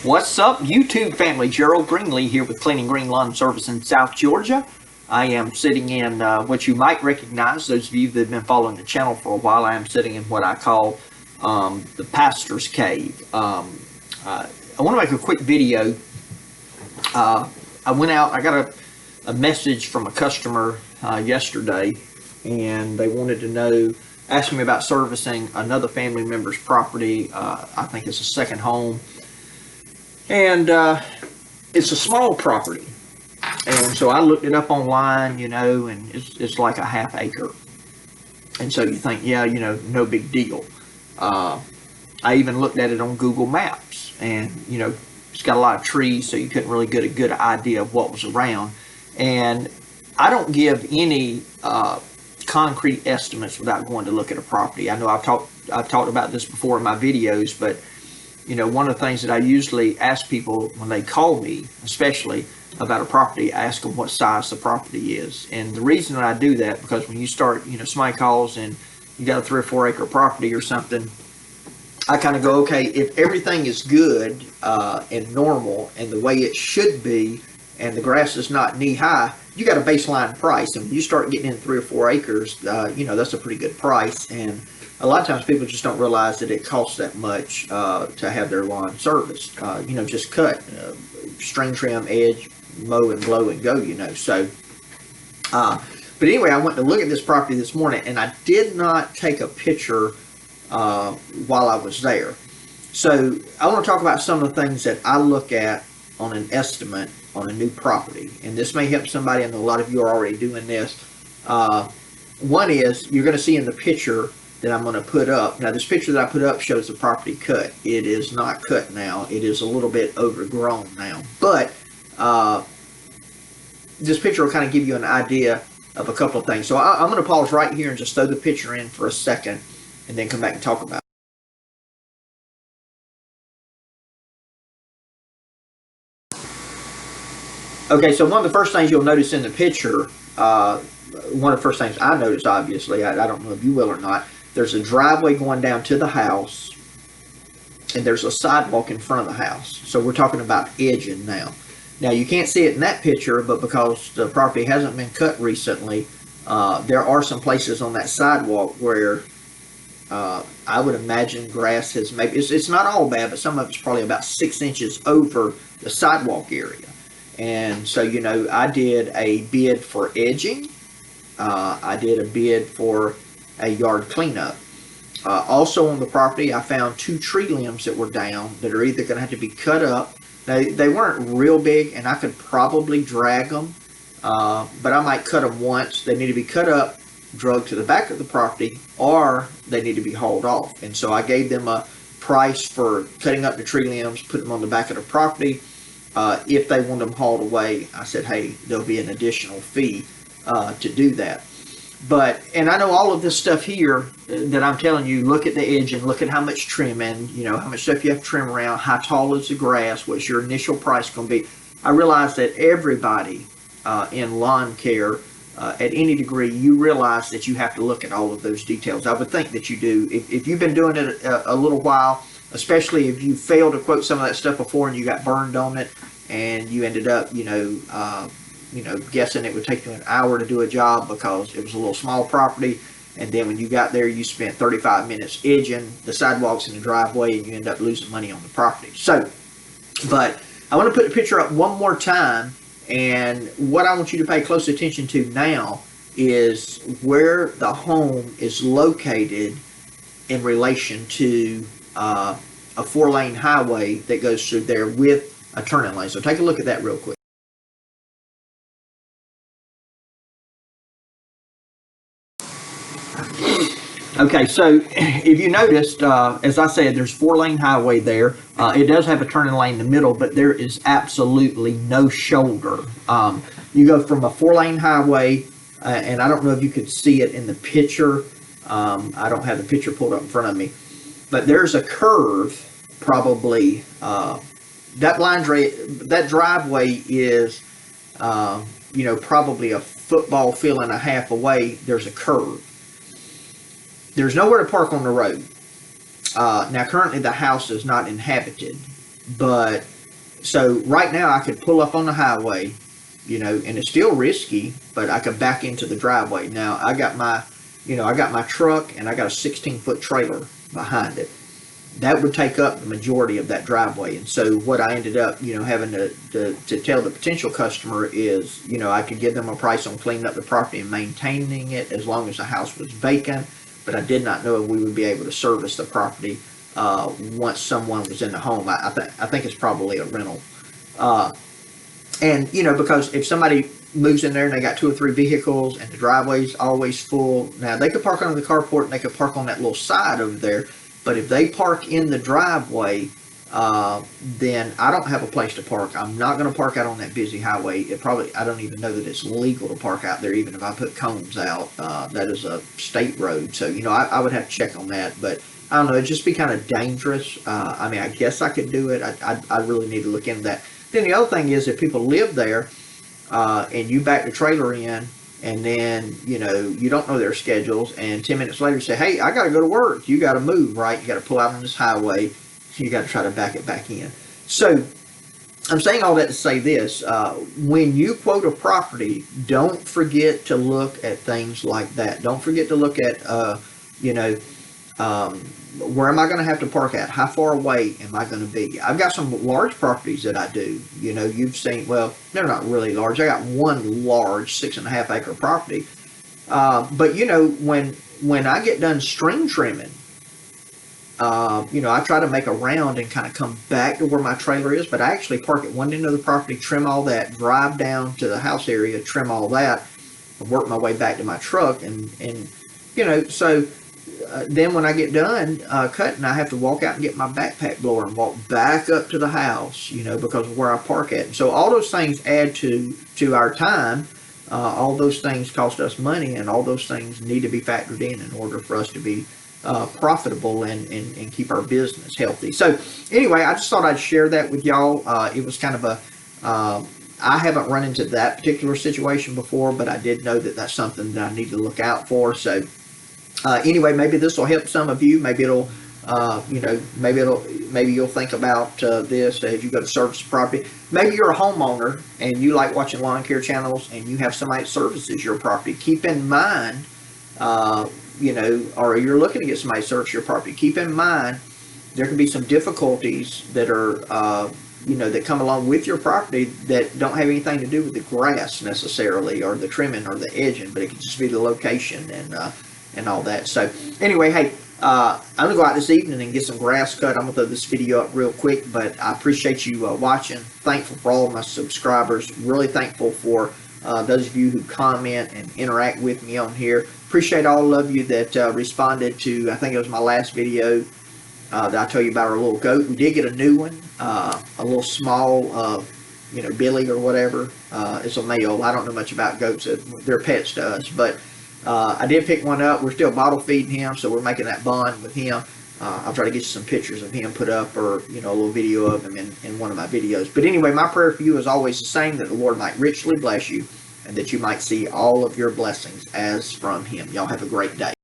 What's up, YouTube family? Gerald Greenlee here with Clean and Green Lawn Service in South Georgia. I am sitting in what you might recognize, those of you that have been following the channel for a while. I am sitting in what I call the pastor's cave. I want to make a quick video. I went out, I got a message from a customer yesterday, and they wanted to know, asked me about servicing another family member's property. I think it's a second home. And it's a small property, and so I looked it up online, you know, and it's like a half acre. And so you think, yeah, you know, no big deal. I even looked at it on Google Maps, and you know, it's got a lot of trees, so you couldn't really get a good idea of what was around. And I don't give any concrete estimates without going to look at a property. I know I've talked about this before in my videos, but you know, one of the things that I usually ask people when they call me, especially about a property, I ask them what size the property is. And the reason that I do that, because when you start, you know, somebody calls and you got a 3 or 4 acre property or something, I kind of go, okay, if everything is good and normal and the way it should be, and the grass is not knee high, you got a baseline price. And when you start getting in 3 or 4 acres, you know, that's a pretty good price. And a lot of times people just don't realize that it costs that much to have their lawn serviced. You know, just cut, string trim, edge, mow and blow and go, you know. So, but anyway, I went to look at this property this morning, and I did not take a picture while I was there. So I want to talk about some of the things that I look at on an estimate on a new property. And this may help somebody. I know a lot of you are already doing this. One is, you're going to see in the picture that I'm going to put up. Now, this picture that I put up shows the property cut. It is not cut now. It is a little bit overgrown now. But this picture will kind of give you an idea of a couple of things. So I'm going to pause right here and just throw the picture in for a second and then come back and talk about it. Okay, so one of the first things you'll notice in the picture, one of the first things I noticed, obviously, I don't know if you will or not, there's a driveway going down to the house, and there's a sidewalk in front of the house. So we're talking about edging now. Now, you can't see it in that picture, but because the property hasn't been cut recently, there are some places on that sidewalk where I would imagine grass has maybe, it's not all bad, but some of it's probably about 6 inches over the sidewalk area. And so, you know, I did a bid for edging. I did a bid for a yard cleanup. Also on the property, I found 2 tree limbs that were down that are either going to have to be cut up. They weren't real big, and I could probably drag them, but I might cut them once. They need to be cut up, dragged to the back of the property, or they need to be hauled off. And so I gave them a price for cutting up the tree limbs, putting them on the back of the property. If they want them hauled away, I said, hey, there'll be an additional fee to do that. But, and I know all of this stuff here that I'm telling you, look at the edge and look at how much trimming, you know, how much stuff you have to trim around, how tall is the grass, what's your initial price going to be. I realize that everybody in lawn care, at any degree, you realize that you have to look at all of those details. I would think that you do. If you've been doing it a little while, especially if you failed to quote some of that stuff before and you got burned on it, and you ended up, you know, guessing it would take you an hour to do a job because it was a little small property, and then when you got there, you spent 35 minutes edging the sidewalks in the driveway, and you end up losing money on the property. So, but I want to put the picture up one more time, and what I want you to pay close attention to now is where the home is located in relation to a 4-lane highway that goes through there with a turning lane. So take a look at that real quick. Okay, so if you noticed, as I said, there's 4-lane highway there. It does have a turning lane in the middle, but there is absolutely no shoulder. You go from a 4-lane highway, and I don't know if you could see it in the picture. I don't have the picture pulled up in front of me, but there's a curve, probably. That driveway is, you know, probably a football field and a half away. There's a curve. There's nowhere to park on the road. Now, currently the house is not inhabited, but So right now I could pull up on the highway, and it's still risky, but I could back into the driveway. Now I got my truck and I got a 16-foot trailer behind it. That would take up the majority of that driveway. And so what I ended up, having to tell the potential customer is, I could give them a price on cleaning up the property and maintaining it as long as the house was vacant. But I did not know if we would be able to service the property once someone was in the home. I think it's probably a rental. And, because if somebody moves in there and they got 2 or 3 vehicles and the driveway's always full, now they could park under the carport and they could park on that little side over there. But if they park in the driveway, then I don't have a place to park. I'm not going to park out on that busy highway. I don't even know that it's legal to park out there, even if I put cones out. That is a state road. So, I would have to check on that. But I don't know, it'd just be kind of dangerous. I guess I could do it. I really need to look into that. Then the other thing is, if people live there and you back the trailer in, and then, you don't know their schedules, and 10 minutes later you say, hey, I got to go to work. You got to move, right? You got to pull out on this highway. You got to try to back it back in. So I'm saying all that to say this. When you quote a property, don't forget to look at things like that. Don't forget to look at, where am I going to have to park at? How far away am I going to be? I've got some large properties that I do. You've seen, well, they're not really large. I got one large 6.5 acre property. But when I get done string trimming, I try to make a round and kind of come back to where my trailer is, but I actually park at one end of the property, trim all that, drive down to the house area, trim all that, and work my way back to my truck. So then when I get done cutting, I have to walk out and get my backpack blower and walk back up to the house, because of where I park at. And so all those things add to our time. All those things cost us money, and all those things need to be factored in order for us to be profitable and keep our business healthy. So anyway, I just thought I'd share that with y'all. It was kind of I haven't run into that particular situation before, but I did know that that's something that I need to look out for. So anyway, maybe this will help some of you. Maybe it'll, maybe you'll think about this as you go to service the property. Maybe you're a homeowner and you like watching lawn care channels and you have somebody that services your property. Keep in mind, or you're looking to get somebody to service your property. Keep in mind, there can be some difficulties that are, that come along with your property that don't have anything to do with the grass necessarily, or the trimming, or the edging, but it could just be the location and all that. So anyway, hey, I'm gonna go out this evening and get some grass cut. I'm gonna throw this video up real quick, but I appreciate you watching. Thankful for all of my subscribers. Really thankful for those of you who comment and interact with me on here. Appreciate all of you that responded to, I think it was my last video that I told you about our little goat. We did get a new one, a little small, Billy or whatever. It's a male. I don't know much about goats. They're pets to us, but I did pick one up. We're still bottle feeding him, so we're making that bond with him. I'll try to get you some pictures of him put up, or a little video of him in one of my videos. But anyway, my prayer for you is always the same, that the Lord might richly bless you, and that you might see all of your blessings as from him. Y'all have a great day.